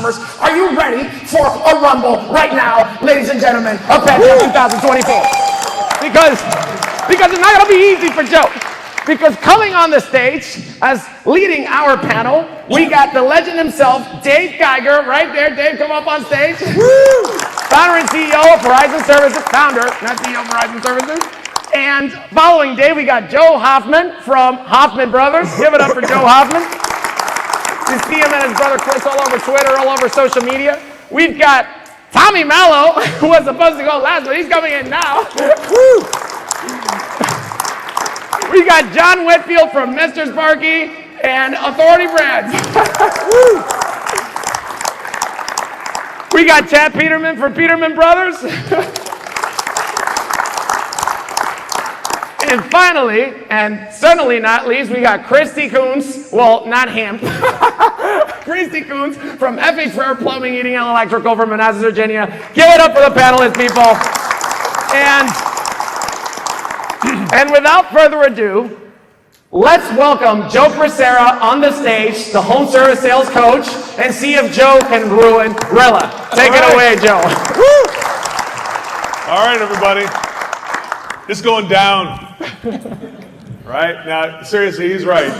customers. Are you ready for a rumble right now, ladies and gentlemen of Pantheon 2024? Because it's not going to be easy for Joe. Because coming on the stage as leading our panel, we got the legend himself, Dave Geiger, right there. Dave, come up on stage. Founder and CEO of Verizon Services. Founder, not CEO of Verizon Services. And following Dave, we got Joe Hoffman from Hoffman Brothers. Give it up for Joe Hoffman. You see him and his brother Chris all over Twitter, all over social media. We've got Tommy Mello, who was supposed to go last, but he's coming in now. We got John Whitfield from Mr. Sparky and Authority Brands. We got Chad Peterman from Peterman Brothers. And finally, and certainly not least, we got Christy Coons, well, not him, Christy Coons from FH Fair Plumbing, Heating, and Electrical from Manassas, Virginia. Give it up for the panelists, people. And without further ado, let's welcome Joe Crisara on the stage, the home service sales coach, and see if Joe can ruin Rilla. Take it away, Joe. All right, everybody. It's going down. Right? Now, seriously, he's right.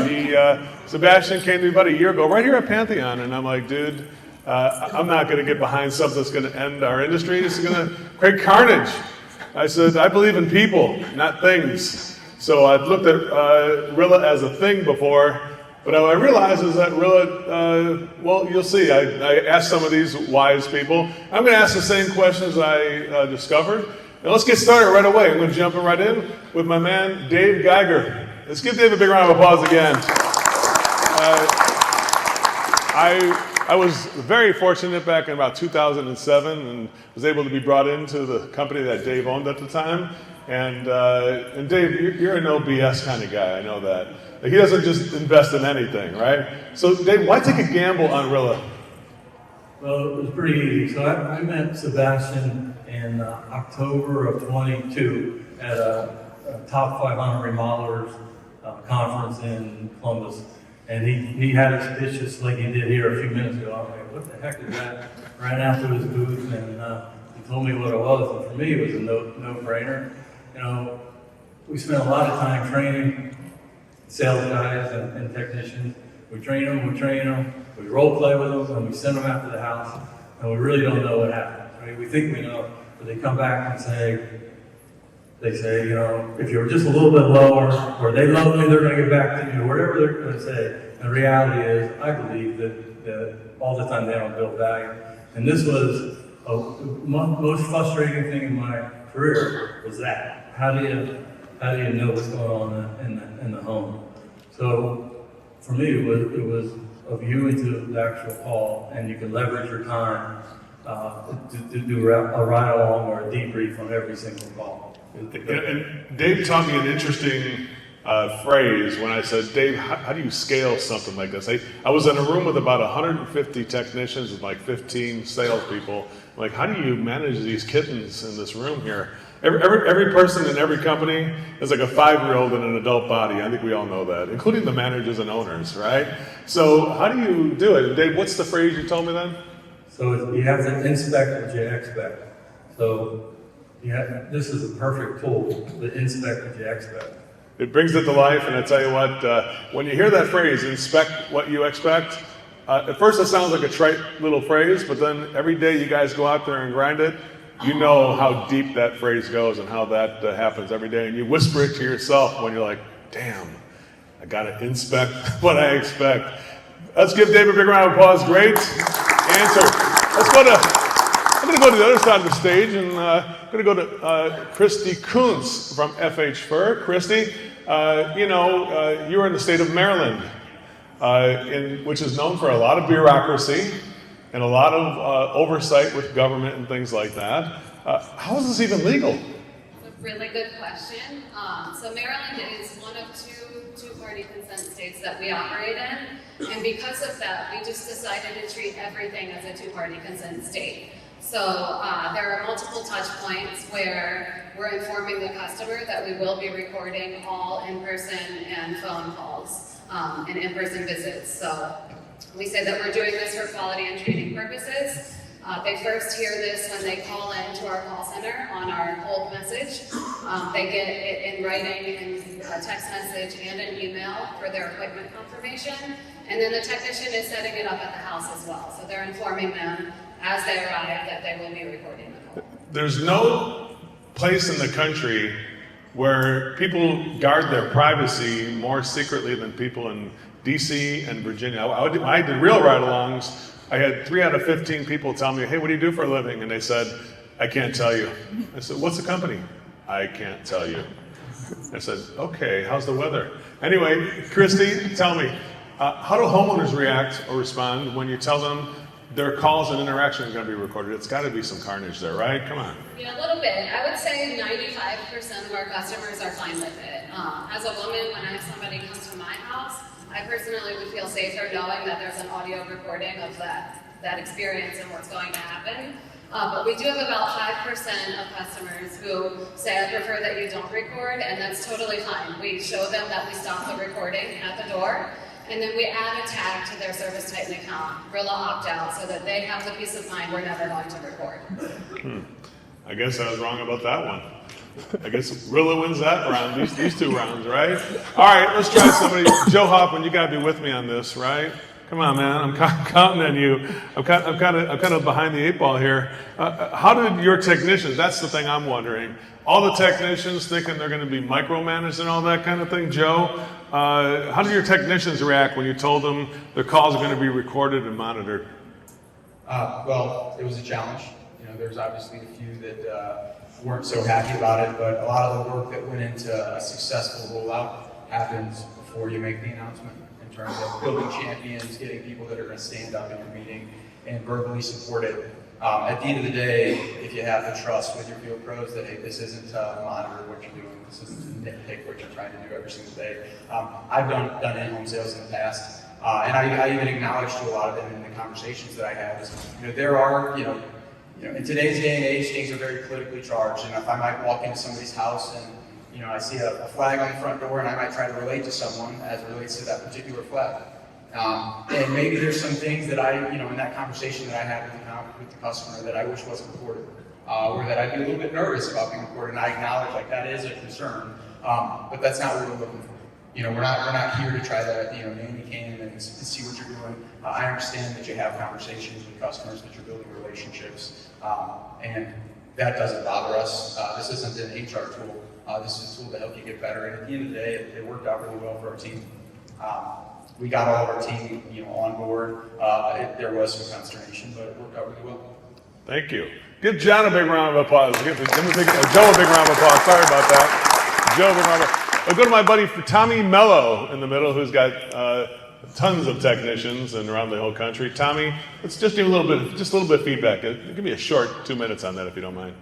Sebastian came to me about a year ago, right here at Pantheon, and I'm like, dude, I'm not going to get behind something that's going to end our industry. This is going to create carnage. I said, I believe in people, not things. So I'd looked at Rilla as a thing before, but what I realized is that Rilla, well, you'll see. I asked some of these wise people. I'm going to ask the same questions I discovered. Now let's get started right away. I'm going to jump right in with my man, Dave Geiger. Let's give Dave a big round of applause again. I was very fortunate back in about 2007 and was able to be brought into the company that Dave owned at the time. And Dave, you're a no BS kind of guy, I know that. Like, he doesn't just invest in anything, right? So Dave, why take a gamble on Rilla? Well, it was pretty easy. So I met Sebastian in October of 22 at a top 500 remodelers conference in Columbus. And he had his pitch just like he did here a few minutes ago. I was like, what the heck is that? Ran out to his booth and he told me what it was. And for me, it was a no-brainer. You know, we spent a lot of time training sales guys and technicians. We train them, we role play with them, and we send them out to the house, and we really don't know what happened. I mean, we think we know, but they come back and say, you know, if you're just a little bit lower, or they love me, they're going to get back to you, whatever they're going to say. And the reality is, I believe that all the time they don't build value. And this was the most frustrating thing in my career was that. How do you know what's going on in the home? So for me, it was a view into the actual call, and you can leverage your time to do a ride along or a debrief on every single call. And Dave taught me an interesting phrase when I said, Dave, how do you scale something like this? I was in a room with about 150 technicians and like 15 salespeople. I'm like, how do you manage these kittens in this room here? Every person in every company is like a 5-year-old in an adult body. I think we all know that, including the managers and owners, right? So how do you do it? Dave, what's the phrase you told me then? So you have to inspect what you expect. So this is a perfect tool to inspect what you expect. It brings it to life, and I tell you what, when you hear that phrase, inspect what you expect, at first it sounds like a trite little phrase, but then every day you guys go out there and grind it, you know how deep that phrase goes and how that happens every day. And you whisper it to yourself when you're like, damn, I gotta inspect what I expect. Let's give Dave a big round of applause. Great answer. I'm gonna go to the other side of the stage and I'm gonna go to Christy Coons from FH Fur. Christy, you're in the state of Maryland, which is known for a lot of bureaucracy and a lot of oversight with government and things like that. How is this even legal? It's a really good question. So Maryland is one of two-party consent states that we operate in, and because of that, we just decided to treat everything as a two-party consent state. So there are multiple touch points where we're informing the customer that we will be recording all in-person and phone calls and in-person visits. So We say that we're doing this for quality and training purposes. They first hear this when they call in to our call center on our hold message. They get it in writing, in a text message, and an email for their appointment confirmation. And then the technician is setting it up at the house as well. So they're informing them as they arrive that they will be recording the call. There's no place in the country where people guard their privacy more secretly than people in DC and Virginia. When I did real ride-alongs, I had 3 out of 15 people tell me, hey, what do you do for a living? And they said, I can't tell you. I said, what's the company? I can't tell you. I said, okay, how's the weather? Anyway, Christy, tell me, how do homeowners react or respond when you tell them their calls and interaction are going to be recorded? It's got to be some carnage there, right? Come on. Yeah, a little bit. I would say 95% of our customers are fine with it. As a woman, when I have somebody come to my house, I personally would feel safer knowing that there's an audio recording of that experience and what's going to happen. But we do have about 5% of customers who say, I prefer that you don't record, and that's totally fine. We show them that we stop the recording at the door, and then we add a tag to their ServiceTitan account, Rilla opt-out, so that they have the peace of mind we're never going to record. I guess I was wrong about that one. I guess Rilla wins that round, these 2 rounds, right? All right, let's try somebody. Joe Hoffman, you got to be with me on this, right? Come on, man, I'm counting on you. I'm kind of behind the 8 ball here. How did your technicians, that's the thing I'm wondering, all the technicians thinking they're going to be micromanaged and all that kind of thing, Joe, how did your technicians react when you told them their calls are going to be recorded and monitored? Well, it was a challenge. You know, there's obviously a few that weren't so happy about it, but a lot of the work that went into a successful rollout happens before you make the announcement, in terms of building champions, getting people that are going to stand up in your meeting and verbally support it. At the end of the day, if you have the trust with your field pros that, hey, this isn't to monitor what you're doing, this isn't to nitpick what you're trying to do every single day. I've done in-home sales in the past, and I even acknowledge to a lot of them in the conversations that I have is, there are, in today's day and age, things are very politically charged, and if I might walk into somebody's house and I see a flag on the front door, and I might try to relate to someone as it relates to that particular flag. And maybe there's some things that in that conversation that I had with the customer that I wish wasn't recorded, or that I'd be a little bit nervous about being recorded, and I acknowledge that is a concern, but that's not what we're looking for. We're not here to try to nanny cam and see what you're doing. I understand that you have conversations with customers, that you're building relationships, and that doesn't bother us. This isn't an HR tool. This is a tool to help you get better. And at the end of the day, it worked out really well for our team. We got all of our team, on board. There was some consternation, but it worked out really well. Thank you. Give John a big round of applause. Joe a big round of applause. Sorry about that. Joe a big round of applause. I'll go to my buddy Tommy Mello in the middle, who's got tons of technicians and around the whole country. Tommy, let's just do a little bit of feedback. Give me a short 2 minutes on that, if you don't mind.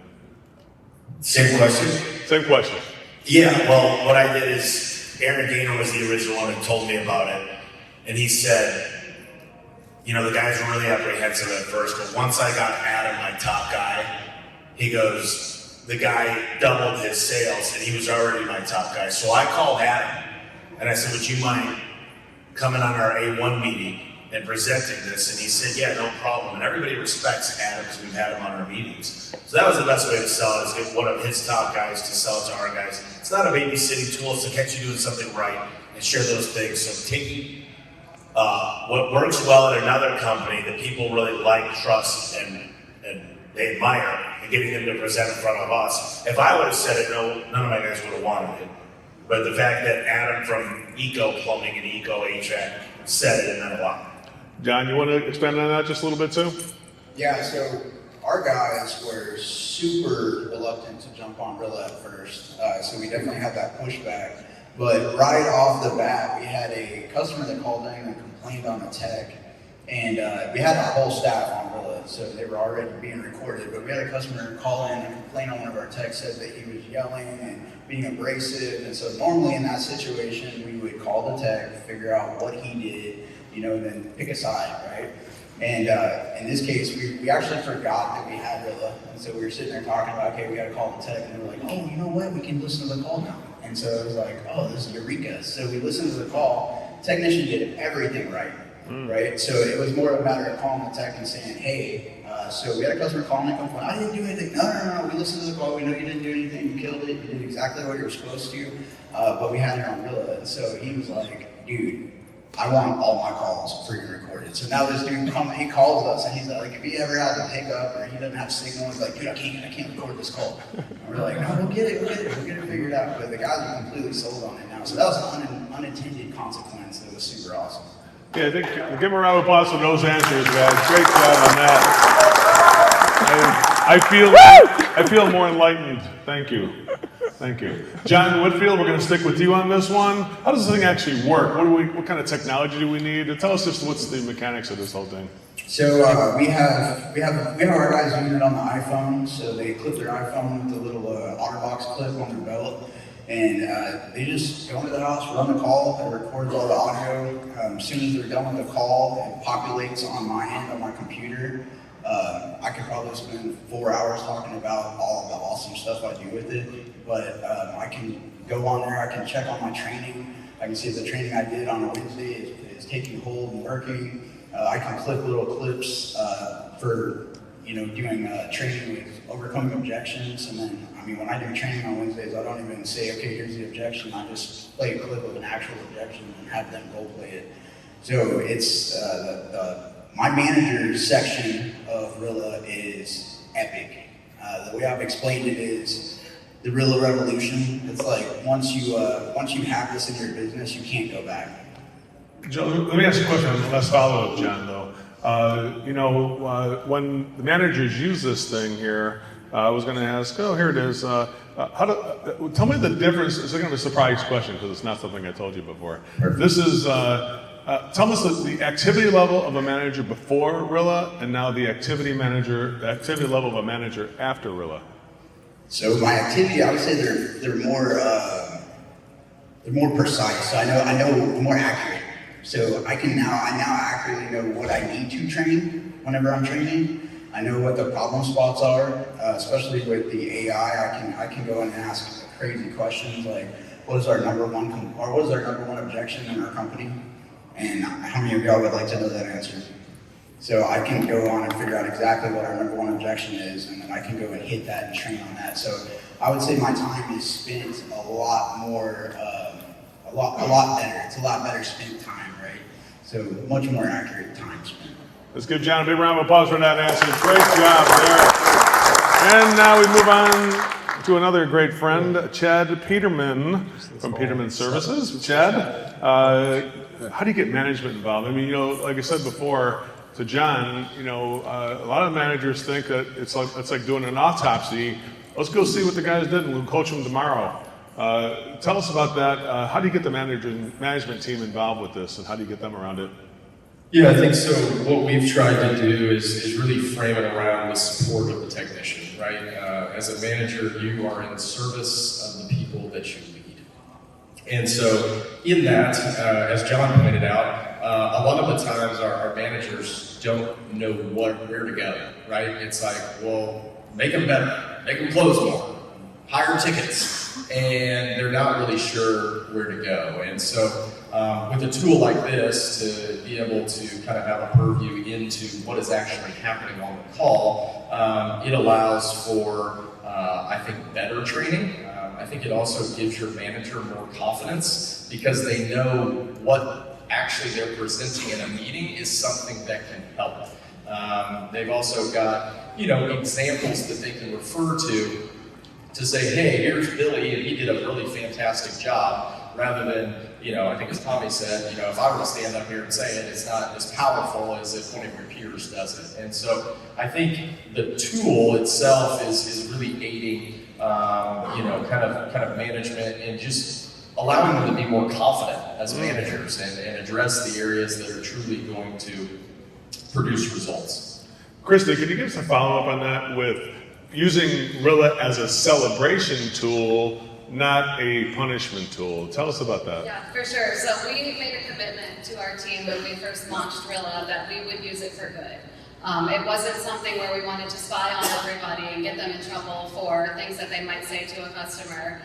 Same question? Same question. Yeah, well, what I did is, Aaron Gaynor was the original one that told me about it, and he said, the guys were really apprehensive at first, but once I got Adam, my top guy, he goes, the guy doubled his sales, and he was already my top guy. So I called Adam, and I said, would you mind coming on our A1 meeting and presenting this? And he said, yeah, no problem. And everybody respects Adam because we've had him on our meetings. So that was the best way to sell it, is get one of his top guys to sell it to our guys. It's not a babysitting tool, it's to catch you doing something right and share those things. So taking what works well at another company that people really like, trust, and they admire, and getting them to present in front of us. If I would have said it, none of my guys would have wanted it. But the fact that Adam from Eco Plumbing and Eco HVAC said it, meant a lot. John, you want to expand on that just a little bit too? Yeah, so our guys were super reluctant to jump on Rilla at first, so we definitely had that pushback. But right off the bat, we had a customer that called in and complained on a tech, and we had our whole staff on Rilla, so they were already being recorded. But we had a customer call in and complain on one of our techs, said that he was yelling and being abrasive, and so normally in that situation, we would call the tech, figure out what he did, and then pick a side, right? And in this case, we actually forgot that we had Rilla, and so we were sitting there talking about, okay, we got to call the tech, and they were like, oh, you know what? We can listen to the call now. And so it was like, oh, this is Eureka. So we listened to the call. Technician did everything right. right? So it was more of a matter of calling the tech and saying, hey, so we had a customer calling and complaining, I didn't do anything. No, we listened to the call, we know you didn't do anything, you killed it, you did exactly what you were supposed to, but we had it on Rilla. And so he was like, dude, I want all my calls free recorded. So now this dude he calls us and he's like, if he ever has to pick up or he doesn't have signal, he's like, dude, I can't record this call. And we're like, no, we'll get it figured out. But the guys are completely sold on it now. So that was an unintended consequence that was super awesome. Yeah, I think give him a round of applause for those answers, guys. Great job on that. I feel more enlightened. Thank you. John Whitfield, we're going to stick with you on this one. How does this thing actually work? What kind of technology do we need? Tell us just what's the mechanics of this whole thing. So we have our guys doing it on the iPhone. So they clip their iPhone with a little OtterBox clip on their belt, and they just go into the house, run the call, it records all the audio. As soon as they're done with the call, it populates on my end on my computer. I could probably spend 4 hours talking about all the awesome stuff I do with it, but I can go on there, I can check on my training, I can see if the training I did on a Wednesday is taking hold and working. I can clip little clips for doing training with overcoming objections, and then, when I do training on Wednesdays, I don't even say, okay, here's the objection, I just play a clip of an actual objection and have them role play it. So it's my manager section of Rilla is epic. The way I've explained it is the Rilla revolution. It's like once you have this in your business, you can't go back. Joe, let me ask you a question. Let's follow up, John, though. When the managers use this thing here, I was going to ask, here it is. Tell me the difference. It's going to be a surprise question because it's not something I told you before. This is, tell us the activity level of a manager before Rilla and now the activity level of a manager after Rilla. So my activity, I would say they're more precise. So I know more accurate. So I now accurately know what I need to train whenever I'm training. I know what the problem spots are, especially with the AI. I can go and ask crazy questions like, what is our number one objection in our company? And how many of y'all would like to know that answer? So I can go on and figure out exactly what our number one objection is, and then I can go and hit that and train on that. So I would say my time is spent a lot better. It's a lot better spent time, right? So much more accurate time spent. Let's give John a big round of applause for that answer. Great job there. And now we move on to another great friend, Chad Peterman from Peterman Services. Chad, how do you get management involved? Like I said before to John, a lot of managers think that it's like doing an autopsy. Let's go see what the guys did and we'll coach them tomorrow. Tell us about that. How do you get the management team involved with this, and how do you get them around it? Yeah, I think so. What we've tried to do is really frame it around the support of the technician, right? As a manager, you are in service of the people that you lead. And so in that, as John pointed out, a lot of the times our managers don't know where to go, right? It's like, well, make them better, make them close more, higher tickets, and they're not really sure where to go. And so with a tool like this, to be able to kind of have a purview into what is actually happening on the call, it allows for, I think, better training. I think it also gives your manager more confidence because they know what actually they're presenting in a meeting is something that can help. They've also got, examples that they can refer to say, hey, here's Billy, and he did a really fantastic job, rather than, I think as Tommy said, if I were to stand up here and say it, it's not as powerful as if one of your peers does it. And so I think the tool itself is really aiding, kind of management and just allowing them to be more confident as managers and address the areas that are truly going to produce results. Christy, could you give us a follow-up on that with using Rilla as a celebration tool, not a punishment tool? Tell us about that. Yeah, for sure. So we made a commitment to our team when we first launched Rilla that we would use it for good. It wasn't something where we wanted to spy on everybody and get them in trouble for things that they might say to a customer.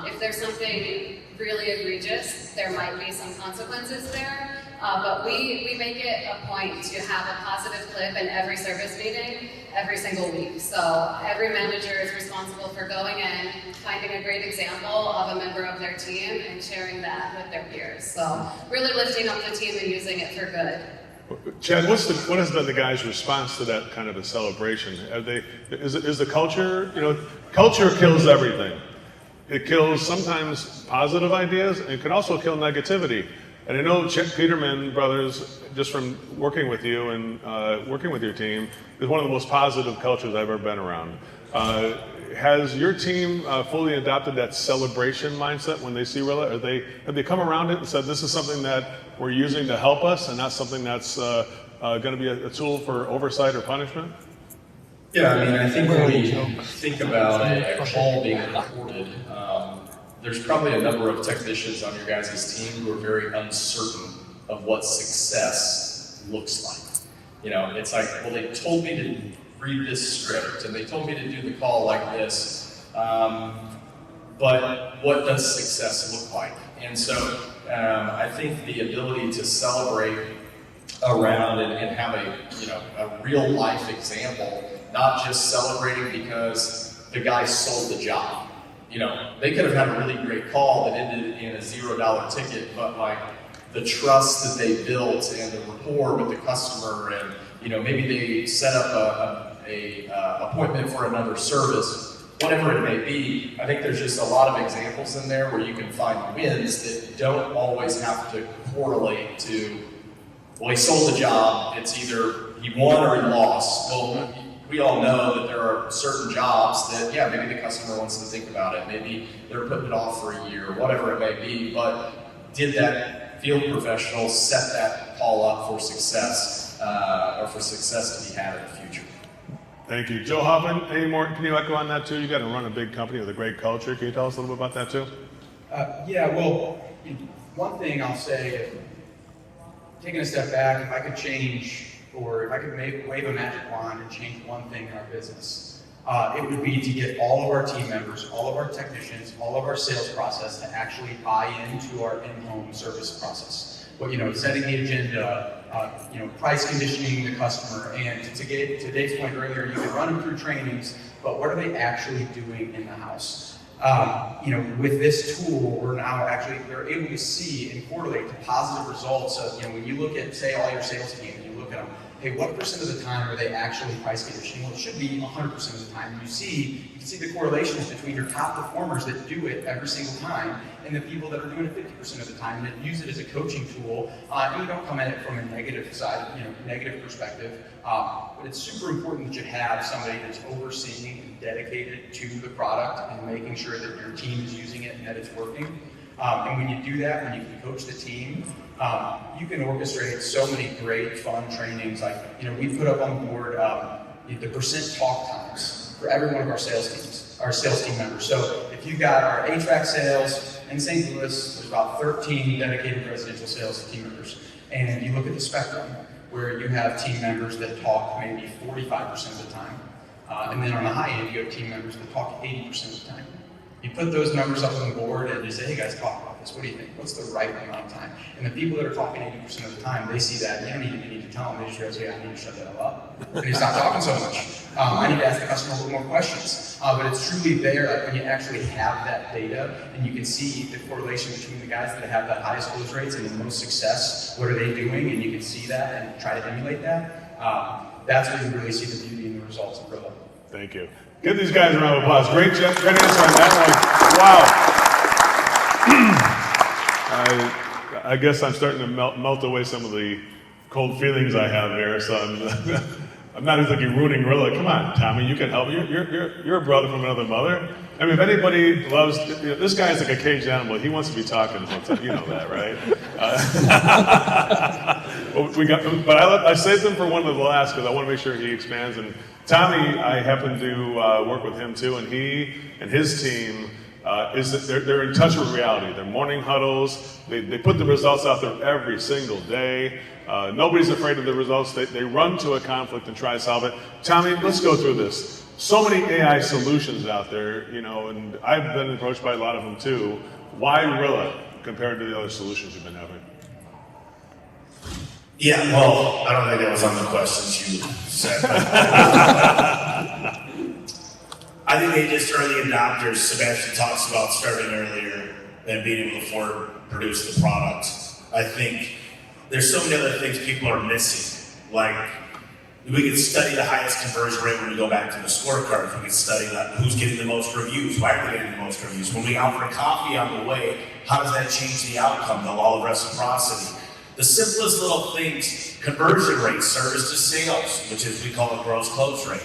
If there's something really egregious, there might be some consequences there. but we make it a point to have a positive clip in every service meeting every single week. So every manager is responsible for going in, finding a great example of a member of their team and sharing that with their peers. So really lifting up the team and using it for good. Chad, what has been the guys' response to that kind of a celebration? Is the culture, culture kills everything. It kills sometimes positive ideas, and it can also kill negativity. And I know Peterman brothers, just from working with you and working with your team, is one of the most positive cultures I've ever been around. Has your team fully adopted that celebration mindset when they see Rilla? Have they come around it and said, this is something that we're using to help us and not something that's going to be a tool for oversight or punishment? Yeah, I mean, I think when we think about a call being recorded, there's probably a number of technicians on your guys' team who are very uncertain of what success looks like. It's like, well, they told me to read this script and they told me to do the call like this, but what does success look like? And so I think the ability to celebrate around and have a real life example, not just celebrating because the guy sold the job. They could have had a really great call that ended in a $0 ticket, but like the trust that they built and the rapport with the customer, and maybe they set up a appointment for another service, whatever it may be. I think there's just a lot of examples in there where you can find wins that don't always have to correlate to, well, he sold the job. It's either he won or he lost. Well, we all know that there are certain jobs that, yeah, maybe the customer wants to think about it. Maybe they're putting it off for a year, whatever it may be. But did that field professional set that call up for success, or for success to be had in the future? Thank you. Joe Hoffman, any more? Can you echo on that too? You got to run a big company with a great culture. Can you tell us a little bit about that too? Yeah, well, one thing I'll say, taking a step back, if I could change, or if I could wave a magic wand and change one thing in our business, it would be to get all of our team members, all of our technicians, all of our sales process to actually buy into our in-home service process. But setting the agenda, price conditioning the customer, and to Dave's point earlier, you can run them through trainings, but what are they actually doing in the house? With this tool, they're able to see and correlate to positive results of, when you look at, say, all your sales team, and you look at them, hey, what percent of the time are they actually price conditioning? Well, it should be 100% of the time. And you can see the correlations between your top performers that do it every single time and the people that are doing it 50% of the time, and that use it as a coaching tool. And you don't come at it from a negative side, negative perspective. But it's super important that you have somebody that's overseeing and dedicated to the product and making sure that your team is using it and that it's working. And when you do that, when you can coach the team, you can orchestrate so many great, fun trainings. Like, we put up on board the percent talk times for every one of our sales team members. So if you've got our HVAC sales in St. Louis, there's about 13 dedicated residential sales team members. And you look at the spectrum, where you have team members that talk maybe 45% of the time. And then on the high end, you have team members that talk 80% of the time. You put those numbers up on the board and you say, hey guys, talk about this. What do you think? What's the right amount of time? And the people that are talking 80% of the time, they see that. You don't even need to tell them. They just realize, yeah, I need to shut that up. And you stop talking so much. I need to ask the customer a little more questions. But it's truly there, like when you actually have that data and you can see the correlation between the guys that have the highest close rates and the most success, what are they doing? And you can see that and try to emulate that. That's where you really see the beauty and the results of Rilla. Thank you. Give these guys a round of applause. Great answer on that one. Wow. I guess I'm starting to melt away some of the cold feelings I have here. So I'm not exactly rooting Rilla. Come on, Tommy, you can help. You're a brother from another mother. I mean, if anybody loves, this guy's like a caged animal. He wants to be talking sometimes. You know that, right? But I saved him for one of the last because I want to make sure he expands. And Tommy, I happen to work with him too, and he and his team they're in touch with reality. They're morning huddles. They put the results out there every single day. Nobody's afraid of the results. They run to a conflict and try to solve it. Tommy, let's go through this. So many AI solutions out there, and I've been approached by a lot of them too. Why Rilla compared to the other solutions you've been having? Yeah, well, I don't think that was on the questions you said. I think they just early adopters. Sebastian talks about starting earlier and being able to produce the product. I think there's so many other things people are missing. Like, we could study the highest conversion rate when we go back to the scorecards. We could study who's getting the most reviews, why are they getting the most reviews. When we offer coffee on the way, how does that change the outcome, the law of reciprocity? The simplest little things, conversion rate, service to sales, which is we call a gross close rate.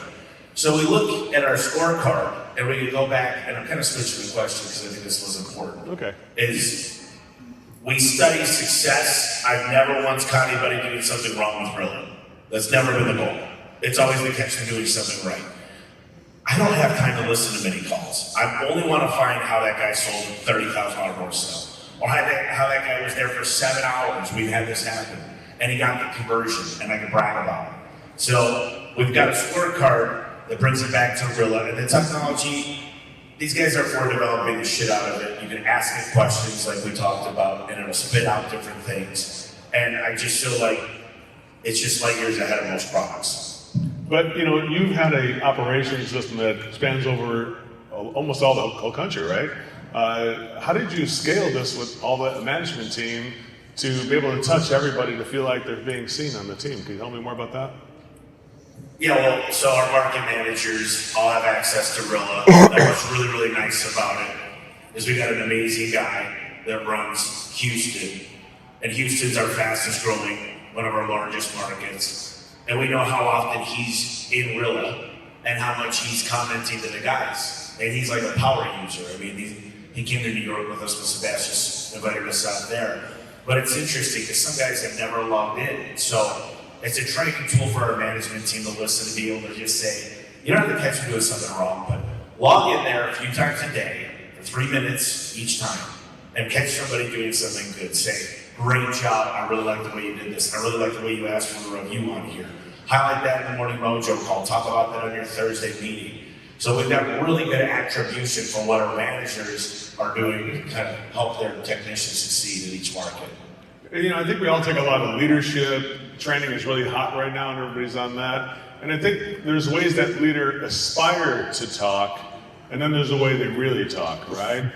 So we look at our scorecard and we can go back, and I'm kind of switching the question because I think this was important. Okay. Is we study success. I've never once caught anybody doing something wrong with Rilla. That's never been the goal. It's always been catch them doing something right. I don't have time to listen to many calls. I only want to find how that guy sold $30,000 more stuff. Or how that guy was there for 7 hours. We've had this happen. And he got the conversion, and I can brag about it. So we've got a scorecard that brings it back to Rilla. And the technology, these guys are for developing the shit out of it. You can ask it questions like we talked about, and it'll spit out different things. And I just feel like it's just light years ahead of most products. But you've had an operations system that spans over almost all the whole country, right? How did you scale this with all the management team to be able to touch everybody to feel like they're being seen on the team? Can you tell me more about that? Yeah, well, so our market managers all have access to Rilla. And what's really, really nice about it is we got an amazing guy that runs Houston. And Houston's our fastest growing, one of our largest markets. And we know how often he's in Rilla and how much he's commenting to the guys. And he's like a power user. I mean, he came to New York with us when Sebastian invited us out there. But it's interesting because some guys have never logged in. So it's a training tool for our management team to listen, to be able to just say, you don't have to catch me doing something wrong, but log in there a few times a day for 3 minutes each time and catch somebody doing something good. Say, great job, I really like the way you did this. I really like the way you asked for a review on here. Highlight that in the Morning Mojo call. Talk about that on your Thursday meeting. So we've got really good attribution for what our managers are doing to kind of help their technicians succeed in each market. I think we all take a lot of leadership. Training is really hot right now, and everybody's on that. And I think there's ways that leader aspire to talk, and then there's a way they really talk, right?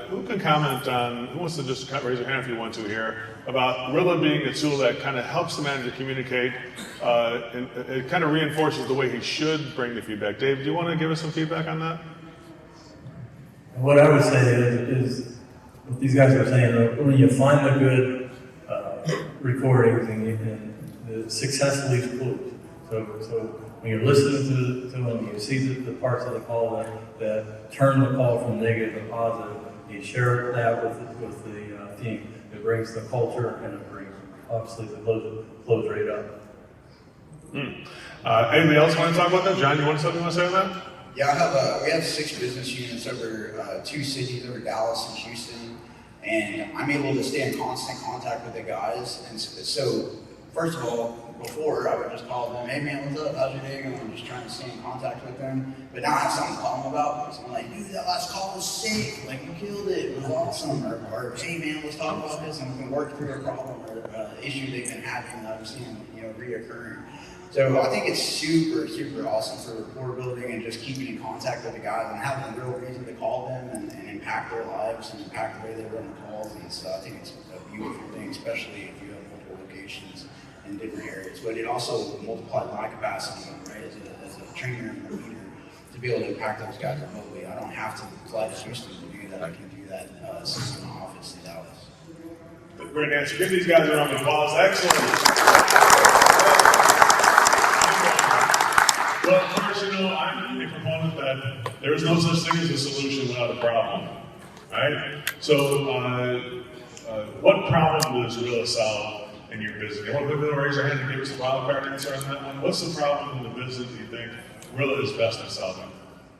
Who can comment on, who wants to just raise their hand if you want to here, about Rilla being a tool that kind of helps the manager communicate, and it kind of reinforces the way he should bring the feedback. Dave, do you want to give us some feedback on that? What I would say is what these guys are saying, when you find the good recordings and the success leaves clues. So when you're listening to them, you see the parts of the call that turn the call from negative to positive. You share that with the team. It brings the culture and it brings obviously the close rate up. Anybody else want to talk about that? John, you want something you want to say on that? Yeah, we have 6 business units over 2 cities, over Dallas and Houston. And I'm able to stay in constant contact with the guys. And so, first of all, before I would just call them, hey man, what's up, how's your day going? I'm just trying to stay in contact with them. But now I have something to call them about. So I'm like, dude, that last call was sick. Like, you killed it. It was awesome. Or hey man, let's talk about this. And we can work through a problem or issue they've been having that I'm seeing, reoccurring. So I think it's super, super awesome for rapport building and just keeping in contact with the guys and having a real reason to call them and impact their lives and impact the way they run the calls. And so I think it's a beautiful thing, especially if you have multiple locations in different areas. But it also multiplies my capacity, right, as a trainer and a leader to be able to impact those guys remotely. I don't have to fly to Houston to do that. I can do that sitting in the office in Dallas. Great answer. Give these guys a round of applause. Excellent. Well, of course, I'm a proponent that there is no such thing as a solution without a problem, right? So, what problem does Rilla solve in your business? You want to raise your hand and give us a wild card answer on that one? What's the problem in the business that you think Rilla is best at solving?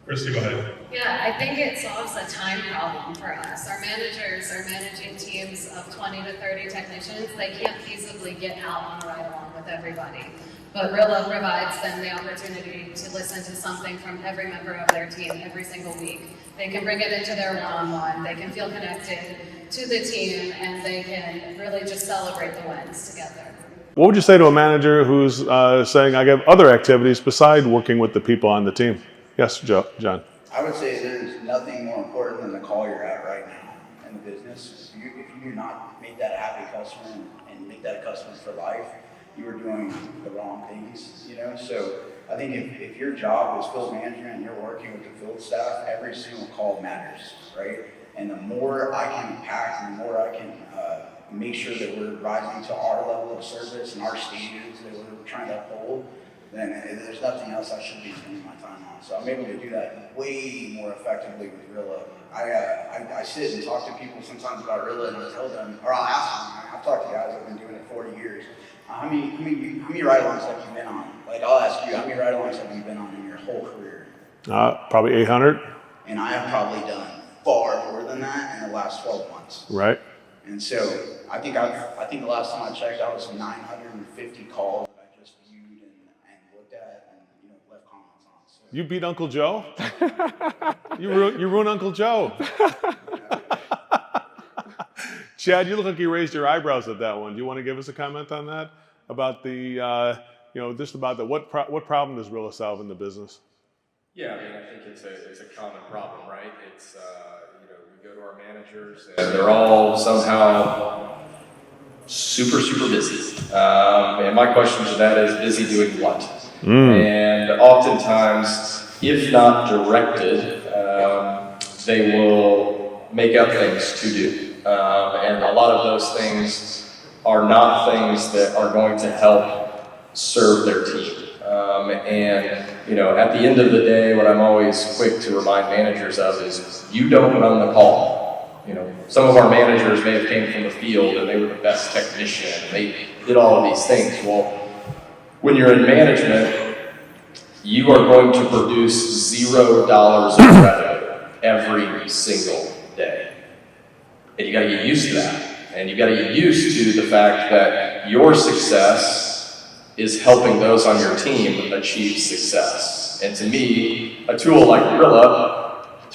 Christy, go ahead. Yeah, I think it solves a time problem for us. Our managers are managing teams of 20 to 30 technicians. They can't feasibly get out on a ride-along with everybody. But Rilla provides them the opportunity to listen to something from every member of their team every single week. They can bring it into their one-on-one. They can feel connected to the team, and they can really just celebrate the wins together. What would you say to a manager who's saying, I have other activities beside working with the people on the team? Yes, John. I would say there's nothing more important than the call you're at right now in the business. If you do not make that a happy customer and make that a customer for life, you are doing the wrong things, you know? So I think if your job is field management and you're working with the field staff, every single call matters, right? And the more I can impact and the more I can make sure that we're rising to our level of service and our standards that we're trying to uphold, then there's nothing else I should be spending my time on. So I'm able to do that way more effectively with Rilla. I sit and talk to people sometimes about Rilla, and I tell them, or I'll ask them, I've talked to guys that have been doing it 40 years. How many ride-alongs have you been on? Like, I'll ask you, how many ride-alongs have you been on in your whole career? Probably 800. And I have probably done far more than that in the last 12 months. Right. And so I think the last time I checked, I was 950 calls that I just viewed and looked at and left comments on. So. You beat Uncle Joe? you ruined Uncle Joe. Chad, you look like you raised your eyebrows at that one. Do you want to give us a comment on that? About the, just about the what problem does Rilla solve in the business? Yeah, I mean, I think it's a common problem, right? It's we go to our managers and they're all somehow super busy. And my question to that is, busy doing what? And oftentimes, if not directed, they will make up things to do. And a lot of those things are not things that are going to help serve their team. At the end of the day, what I'm always quick to remind managers of is, you don't run the call. Some of our managers may have came from the field and they were the best technician and they did all of these things. Well, when you're in management, you are going to produce $0 of revenue every single day. And you gotta get used to that. And you gotta get used to the fact that your success is helping those on your team achieve success. And to me, a tool like Rilla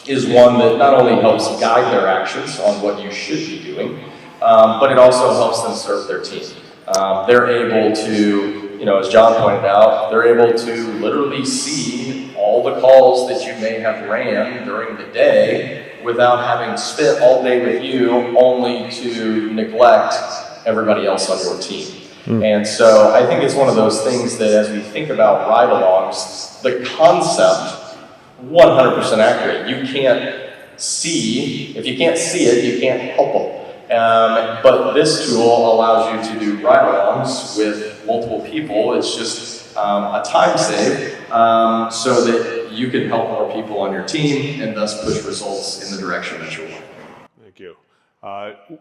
is one that not only helps guide their actions on what you should be doing, but it also helps them serve their team. They're able to, as John pointed out, they're able to literally see all the calls that you may have ran during the day without having spent all day with you, only to neglect everybody else on your team. And so I think it's one of those things that as we think about ride-alongs, the concept, 100% accurate. You can't see, if you can't see it, you can't help it. But this tool allows you to do ride-alongs with multiple people. It's just a time save so that you can help more people on your team and thus push results in the direction that you want. Thank you.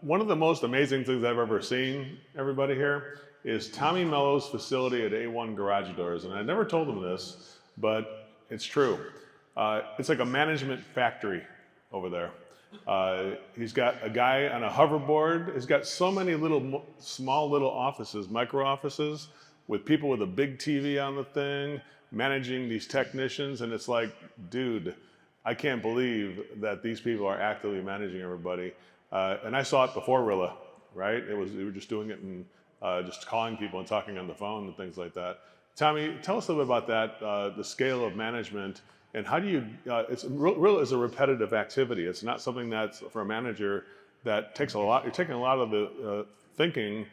One of the most amazing things I've ever seen, everybody here, is Tommy Mello's facility at A1 Garage Doors. And I never told him this, but it's true. It's like a management factory over there. He's got a guy on a hoverboard. He's got so many small little offices, micro offices, with people with a big TV on the thing, managing these technicians. And it's like, dude, I can't believe that these people are actively managing everybody. And I saw it before Rilla, right? We were just doing it and just calling people and talking on the phone and things like that. Tommy, tell us a little bit about that, the scale of management, and how do you, Rilla is a repetitive activity. It's not something that's, for a manager, that takes a lot, you're taking a lot of the thinking,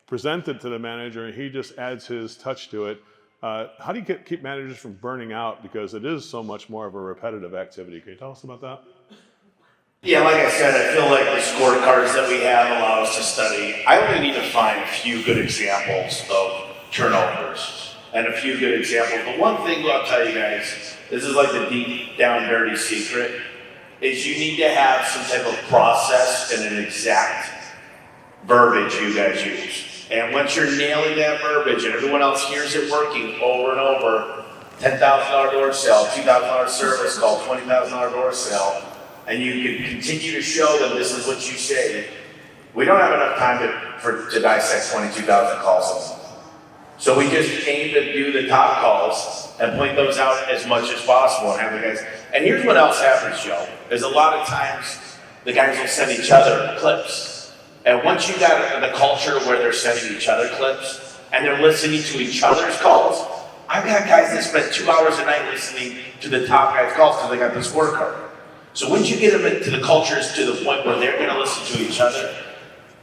present it to the manager, and he just adds his touch to it. How do you keep managers from burning out, because it is so much more of a repetitive activity? Can you tell us about that? Yeah, like I said, I feel like the scorecards that we have allow us to study. I only need to find a few good examples of turnovers and a few good examples. But one thing I'll tell you guys, this is like the deep down dirty secret, is you need to have some type of process and an exact verbiage you guys use. And once you're nailing that verbiage and everyone else hears it working over and over, $10,000 door sale, $2,000 service call, $20,000 door sale, and you can continue to show them this is what you say. We don't have enough time to dissect 22,000 calls. So we just aim to do the top calls and point those out as much as possible and have the guys. And here's what else happens, Joe, is a lot of times the guys will send each other clips. And once you got the culture where they're sending each other clips, and they're listening to each other's calls. I've got guys that spend 2 hours a night listening to the top guys' calls because they got the scorecard. So once you get them into the cultures to the point where they're going to listen to each other,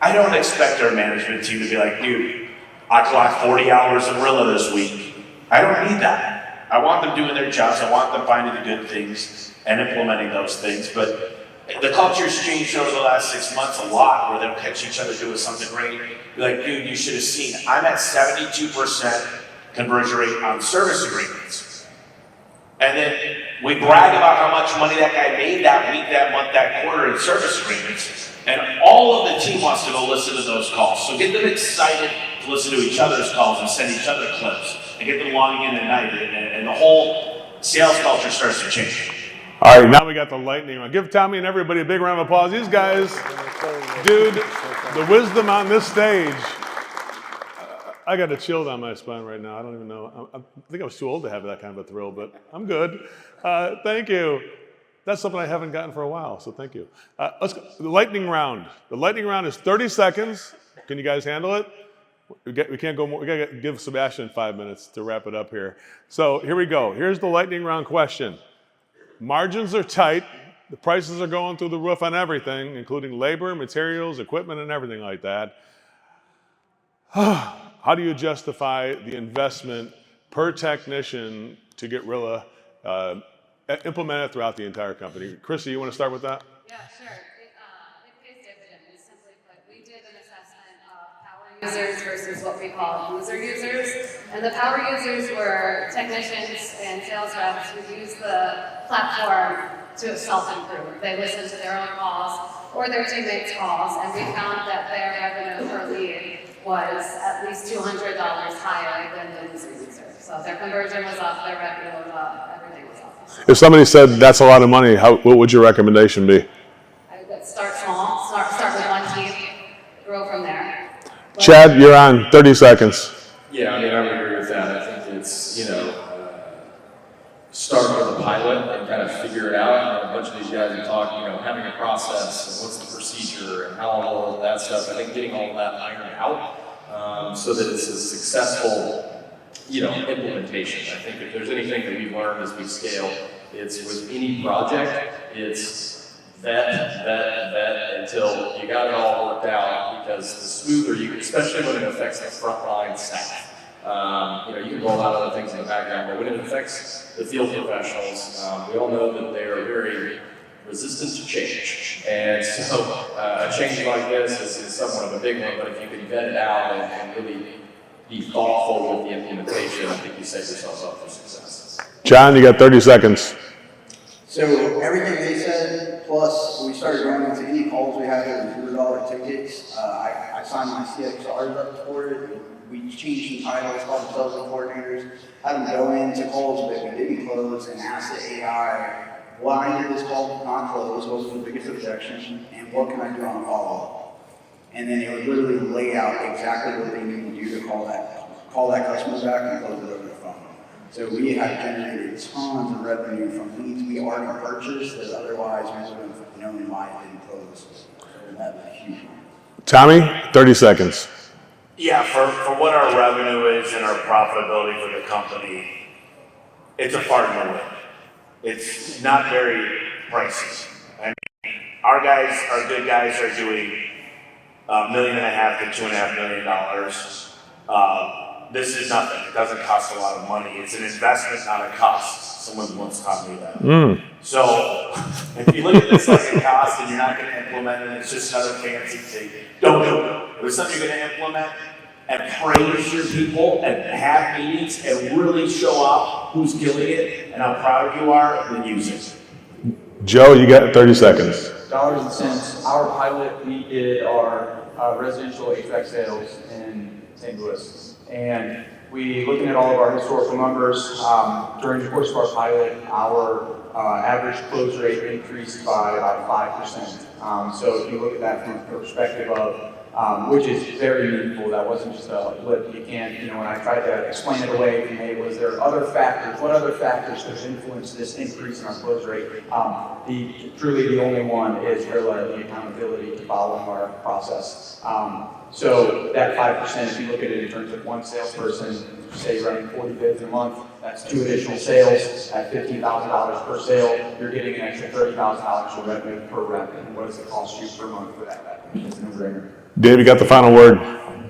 I don't expect our management team to be like, dude, I clocked 40 hours of Rilla this week. I don't need that. I want them doing their jobs. I want them finding the good things and implementing those things. But the culture's changed over the last 6 months a lot, where they'll catch each other doing something great. Be like, dude, you should have seen. I'm at 72% conversion rate on service agreements. And then we brag about how much money that guy made that week, that month, that quarter in service agreements. And all of the team wants to go listen to those calls. So get them excited to listen to each other's calls and send each other clips. And get them logging in at night. And the whole sales culture starts to change. All right, now we got the lightning round. Give Tommy and everybody a big round of applause. These guys, dude, the wisdom on this stage. I got a chill down my spine right now. I don't even know. I think I was too old to have that kind of a thrill, but I'm good. Thank you. That's something I haven't gotten for a while, so thank you. Let's go. The lightning round. The lightning round is 30 seconds. Can you guys handle it? We can't go more. We got to give Sebastian 5 minutes to wrap it up here. So here we go. Here's the lightning round question. Margins are tight. The prices are going through the roof on everything, including labor, materials, equipment, and everything like that. How do you justify the investment per technician to get Rilla implemented throughout the entire company? Chrissy, you want to start with that? Yeah, sure. It pays dividends. Simply put, we did an assessment of power users versus what we call user users. And the power users were technicians and sales reps who use the platform to self-improve. They listen to their own calls or their teammates' calls, and we found that their revenue per lead was at least $200 higher than the user. So their conversion was up, their revenue was up, everything was up. If somebody said that's a lot of money, what would your recommendation be? I would start small, start with one team, grow from there. Chad, you're on 30 seconds. Yeah, I mean, I would agree with that. I think it's, start with a pilot and kind of figure it out. And a bunch of these guys are talking, having a process and what's the procedure and how all of that stuff. I think getting all of that ironed out so that it's a successful, implementation. I think if there's anything that we've learned as we scale, it's with any project, it's vet until you got it all worked out, because the smoother especially when it affects the frontline staff. You can roll out other things in the background, but when it affects the field professionals, we all know that they are very resistant to change. And so a change like this is somewhat of a big one, but if you can vet it out and really be thoughtful with the implementation, I think you set yourself up for success. John, you got 30 seconds. So everything they said, plus we started going into any calls we had with $0 tickets. I signed my CXRs up for it. We changed some titles, called themselves the coordinators, had them go into calls that we didn't close and ask the AI, why did this call not close? What was the biggest objection? And what can I do on follow-up? And then it would literally lay out exactly what they need to do to call that customer back and close it over the phone. So we have generated tons of revenue from leads we already purchased that otherwise we would have known why it didn't close. So that was huge. Tommy, 30 seconds. Yeah, for what our revenue is and our profitability for the company, it's a far no win. It's not very pricey. I mean, our good guys are doing $1.5 million to $2.5 million. This is nothing. It doesn't cost a lot of money. It's an investment, not a cost. Someone once taught me that. So if you look at this like a cost and you're not going to implement it, it's just another fancy thing. Don't do it. If it's something you're going to implement and praise your people and have meetings and really show off who's killing it and how proud you are, then use it. Joe, you got 30 seconds. Dollars and cents. Our pilot, we did our residential HVAC sales in St. Louis. And we, looking at all of our historical numbers, during the course of our pilot, our average close rate increased by about 5%. So if you look at that from a perspective of, which is very meaningful, that wasn't just a blip. You can't, when I tried to explain it away, was there other factors? What other factors could influence this increase in our close rate? Truly the only one is Rilla and the accountability to following our process. So that 5%, if you look at it in terms of one salesperson, say running 40 bids a month, that's 2 additional sales at $15,000 per sale. You're getting an extra $30,000 of revenue per rep. And what does it cost you per month for that? It's a no-brainer. Dave, you got the final word.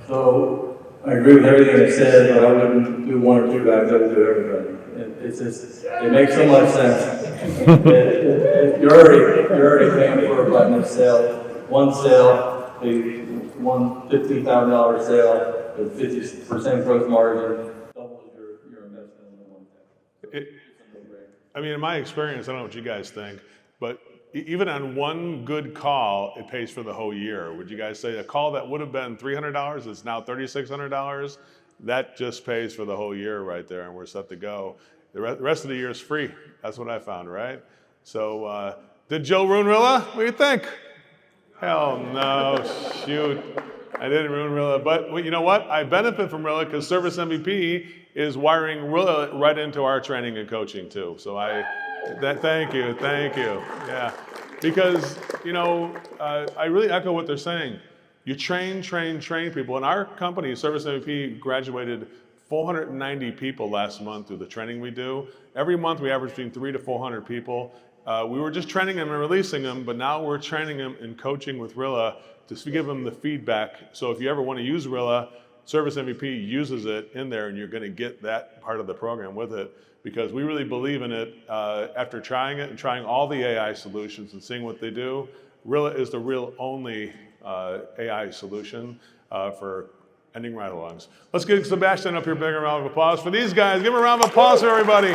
So I agree with everything you said, but I wouldn't do 1 or 2 guys. I would do everybody. It's just, it makes so much sense. You're already paying for a button of sale. One sale, one $15,000 sale with 50% gross margin, doubles your investment in the one thing. I mean, in my experience, I don't know what you guys think, but even on one good call, it pays for the whole year. Would you guys say a call that would have been $300 is now $3,600? That just pays for the whole year right there, and we're set to go. The rest of the year is free. That's what I found, right? So, did Joe ruin Rilla? What do you think? Hell no, shoot. I didn't ruin Rilla, but well, you know what? I benefit from Rilla because Service MVP is wiring Rilla right into our training and coaching too. So thank you. Yeah, because, you know, I really echo what they're saying. You train people. In our company, Service MVP graduated 490 people last month through the training we do. Every month we average between 300 to 400 people. We were just training them and releasing them, but now we're training them and coaching with Rilla to give them the feedback. So if you ever want to use Rilla, Service MVP uses it in there, and you're going to get that part of the program with it, because we really believe in it. After trying it and trying all the AI solutions and seeing what they do, Rilla is the real only AI solution for ending ride-alongs. Let's get Sebastian up here, big round of applause for these guys. Give him a round of applause for everybody.